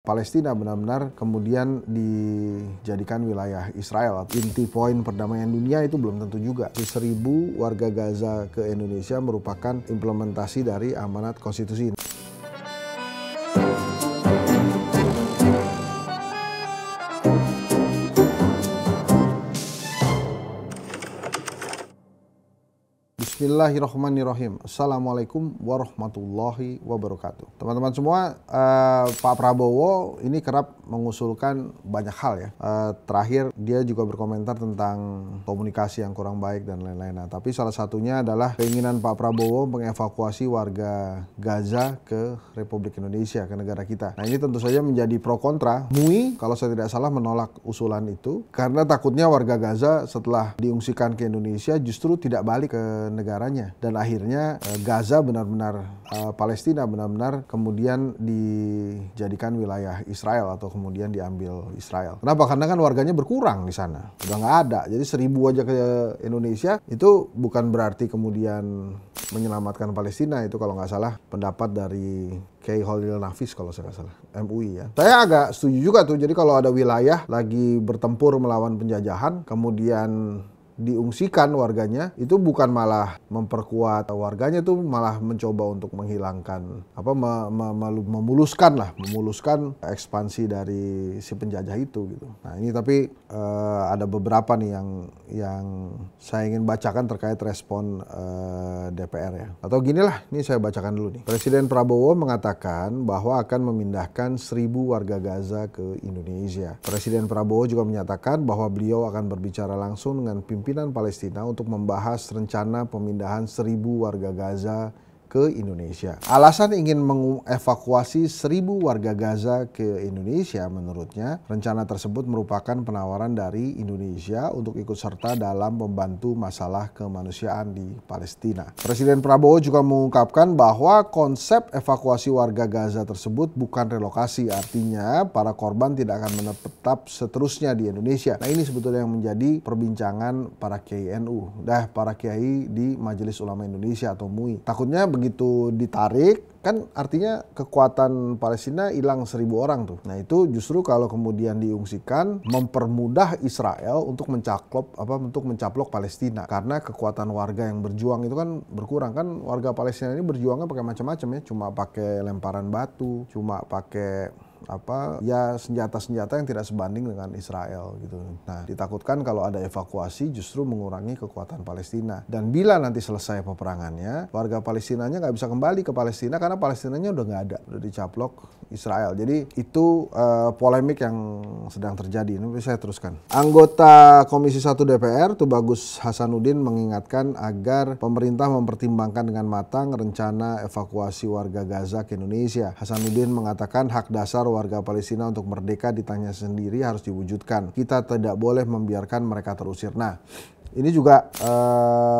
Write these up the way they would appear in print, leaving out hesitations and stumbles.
Palestina benar-benar kemudian dijadikan wilayah Israel. Inti poin perdamaian dunia itu belum tentu juga. 1.000 warga Gaza ke Indonesia merupakan implementasi dari amanat konstitusi. Bismillahirrahmanirrahim. Assalamualaikum warahmatullahi wabarakatuh. Teman-teman semua, Pak Prabowo ini kerap mengusulkan banyak hal ya. Terakhir dia juga berkomentar tentang komunikasi yang kurang baik dan lain-lain. Nah, tapi salah satunya adalah keinginan Pak Prabowo mengevakuasi warga Gaza ke Republik Indonesia, ke negara kita. Nah, ini tentu saja menjadi pro kontra. MUI kalau saya tidak salah menolak usulan itu karena takutnya warga Gaza setelah diungsikan ke Indonesia justru tidak balik ke negaranya, dan akhirnya Gaza benar-benar Palestina benar-benar kemudian dijadikan wilayah Israel atau kemudian diambil Israel. Kenapa? Karena kan warganya berkurang di sana, udah nggak ada. Jadi 1.000 aja ke Indonesia itu bukan berarti kemudian menyelamatkan Palestina. Itu kalau nggak salah pendapat dari Kiai Holil Nafis kalau saya nggak salah, MUI ya. Saya agak setuju juga tuh. Jadi kalau ada wilayah lagi bertempur melawan penjajahan kemudian diungsikan warganya, itu bukan malah memperkuat warganya, tuh malah mencoba untuk menghilangkan memuluskan ekspansi dari si penjajah itu gitu. Nah, ini tapi ada beberapa nih yang saya ingin bacakan terkait respon DPR ya. Atau ginilah, ini saya bacakan dulu nih. Presiden Prabowo mengatakan bahwa akan memindahkan 1.000 warga Gaza ke Indonesia. Presiden Prabowo juga menyatakan bahwa beliau akan berbicara langsung dengan pimpinan Palestina untuk membahas rencana pemindahan 1.000 warga Gaza ke Indonesia. Alasan ingin mengevakuasi 1.000 warga Gaza ke Indonesia menurutnya, rencana tersebut merupakan penawaran dari Indonesia untuk ikut serta dalam membantu masalah kemanusiaan di Palestina. Presiden Prabowo juga mengungkapkan bahwa konsep evakuasi warga Gaza tersebut bukan relokasi, artinya para korban tidak akan menetap seterusnya di Indonesia. Nah, ini sebetulnya yang menjadi perbincangan para kiai NU, para kiai di Majelis Ulama Indonesia atau MUI. Takutnya begitu ditarik, kan artinya kekuatan Palestina hilang 1.000 orang tuh. Nah, itu justru kalau kemudian diungsikan mempermudah Israel untuk mencaplok Palestina, karena kekuatan warga yang berjuang itu kan berkurang. Kan warga Palestina ini berjuangnya pakai macam-macam ya, cuma pakai lemparan batu, cuma pakai senjata-senjata yang tidak sebanding dengan Israel gitu. Nah, ditakutkan kalau ada evakuasi justru mengurangi kekuatan Palestina. Dan bila nanti selesai peperangannya, warga Palestinanya nggak bisa kembali ke Palestina karena Palestinanya udah nggak ada, udah dicaplok Israel. Jadi itu polemik yang sedang terjadi. Ini saya teruskan. Anggota Komisi 1 DPR Tubagus Hasanuddin mengingatkan agar pemerintah mempertimbangkan dengan matang rencana evakuasi warga Gaza ke Indonesia. Hasanuddin mengatakan hak dasar warga Palestina untuk merdeka di tanahnya sendiri harus diwujudkan. Kita tidak boleh membiarkan mereka terusir. Nah, ini juga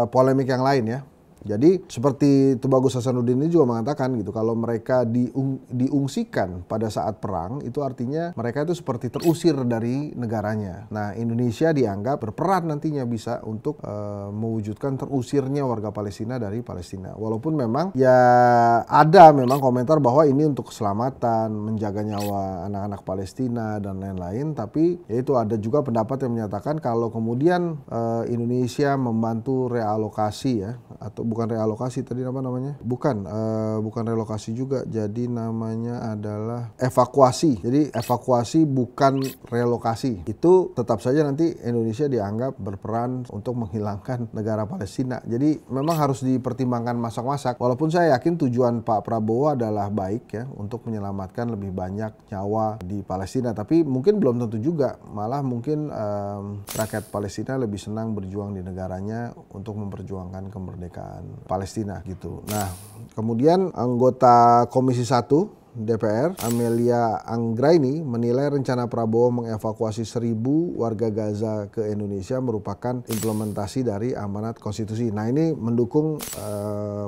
polemik yang lain ya. Jadi seperti Tubagus Hasanuddin ini juga mengatakan gitu, kalau mereka diungsikan pada saat perang, itu artinya mereka itu seperti terusir dari negaranya. Nah, Indonesia dianggap berperan nantinya bisa untuk mewujudkan terusirnya warga Palestina dari Palestina. Walaupun memang ya ada memang komentar bahwa ini untuk keselamatan, menjaga nyawa anak-anak Palestina dan lain-lain, tapi yaitu ada juga pendapat yang menyatakan kalau kemudian Indonesia membantu realokasi ya, atau bukan realokasi tadi apa namanya? Bukan relokasi juga. Jadi namanya adalah evakuasi. Jadi evakuasi bukan relokasi. Itu tetap saja nanti Indonesia dianggap berperan untuk menghilangkan negara Palestina. Jadi memang harus dipertimbangkan masak-masak. Walaupun saya yakin tujuan Pak Prabowo adalah baik ya, untuk menyelamatkan lebih banyak nyawa di Palestina. Tapi mungkin belum tentu juga. Malah mungkin rakyat Palestina lebih senang berjuang di negaranya untuk memperjuangkan kemerdekaan Palestina gitu. Nah, kemudian anggota Komisi 1 DPR Amelia Anggraini menilai rencana Prabowo mengevakuasi 1.000 warga Gaza ke Indonesia merupakan implementasi dari amanat konstitusi. Nah, ini mendukung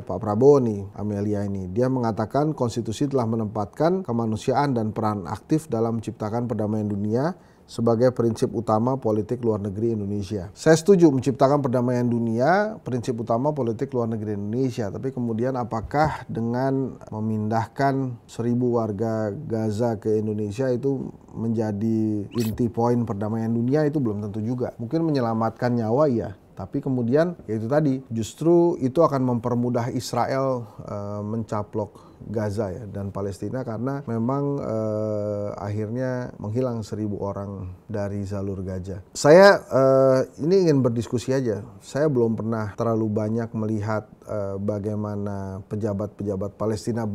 Pak Prabowo nih, Amelia ini. Dia mengatakan konstitusi telah menempatkan kemanusiaan dan peran aktif dalam menciptakan perdamaian dunia sebagai prinsip utama politik luar negeri Indonesia. Saya setuju menciptakan perdamaian dunia, prinsip utama politik luar negeri Indonesia. Tapi kemudian apakah dengan memindahkan 1.000 warga Gaza ke Indonesia itu menjadi inti poin perdamaian dunia, itu belum tentu juga. Mungkin menyelamatkan nyawa ya. Tapi kemudian ya itu tadi, justru itu akan mempermudah Israel mencaplok Gaza ya dan Palestina, karena memang akhirnya menghilang 1.000 orang dari jalur Gaza. Saya ini ingin berdiskusi aja. Saya belum pernah terlalu banyak melihat bagaimana pejabat-pejabat Palestina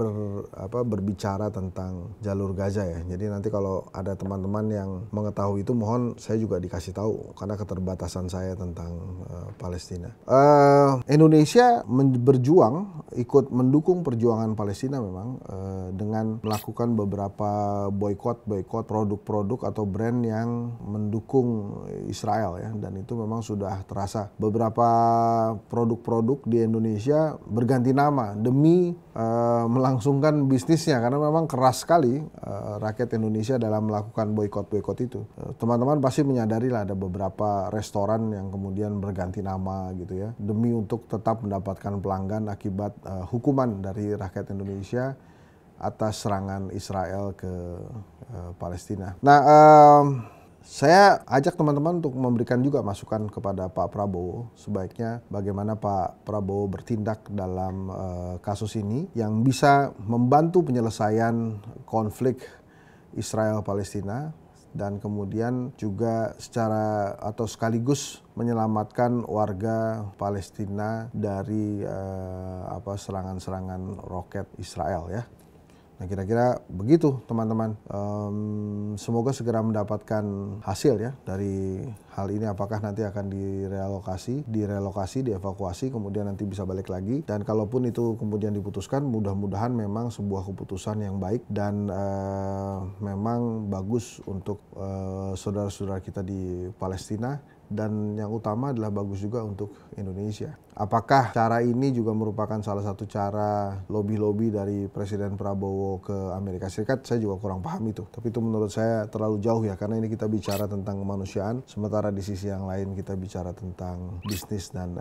berbicara tentang jalur Gaza ya. Jadi nanti kalau ada teman-teman yang mengetahui itu, mohon saya juga dikasih tahu karena keterbatasan saya tentang Palestina. Indonesia berjuang, ikut mendukung perjuangan Palestina memang dengan melakukan beberapa boykot produk-produk atau brand yang mendukung Israel ya, dan itu memang sudah terasa. Beberapa produk-produk di Indonesia berganti nama demi melangsungkan bisnisnya, karena memang keras sekali rakyat Indonesia dalam melakukan boykot itu. Teman-teman pasti menyadari lah ada beberapa restoran yang kemudian berganti nama gitu ya, demi untuk tetap mendapatkan pelanggan akibat hukuman dari rakyat Indonesia atas serangan Israel ke Palestina. Nah, saya ajak teman-teman untuk memberikan juga masukan kepada Pak Prabowo, sebaiknya bagaimana Pak Prabowo bertindak dalam kasus ini yang bisa membantu penyelesaian konflik Israel-Palestina, dan kemudian juga secara atau sekaligus menyelamatkan warga Palestina dari serangan-serangan roket Israel ya. Nah, kira-kira begitu teman-teman. Semoga segera mendapatkan hasil ya dari hal ini, apakah nanti akan direlokasi, dievakuasi, kemudian nanti bisa balik lagi. Dan kalaupun itu kemudian diputuskan, mudah-mudahan memang sebuah keputusan yang baik dan memang bagus untuk saudara-saudara kita di Palestina. Dan yang utama adalah bagus juga untuk Indonesia. Apakah cara ini juga merupakan salah satu cara lobby-lobby dari Presiden Prabowo ke Amerika Serikat? Saya juga kurang paham itu. Tapi itu menurut saya terlalu jauh ya, karena ini kita bicara tentang kemanusiaan, sementara di sisi yang lain kita bicara tentang bisnis dan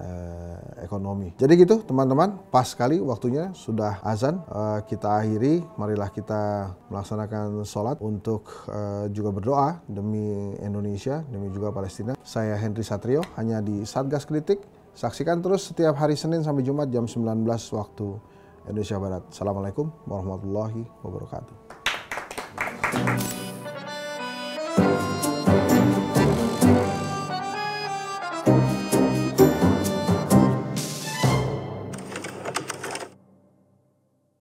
ekonomi. Jadi gitu teman-teman, pas sekali waktunya, sudah azan. Kita akhiri, marilah kita melaksanakan sholat untuk juga berdoa demi Indonesia, demi juga Palestina. Saya Henry Satrio, hanya di Satgas Kritik. Saksikan terus setiap hari Senin sampai Jumat jam 19 waktu Indonesia Barat. Assalamualaikum warahmatullahi wabarakatuh.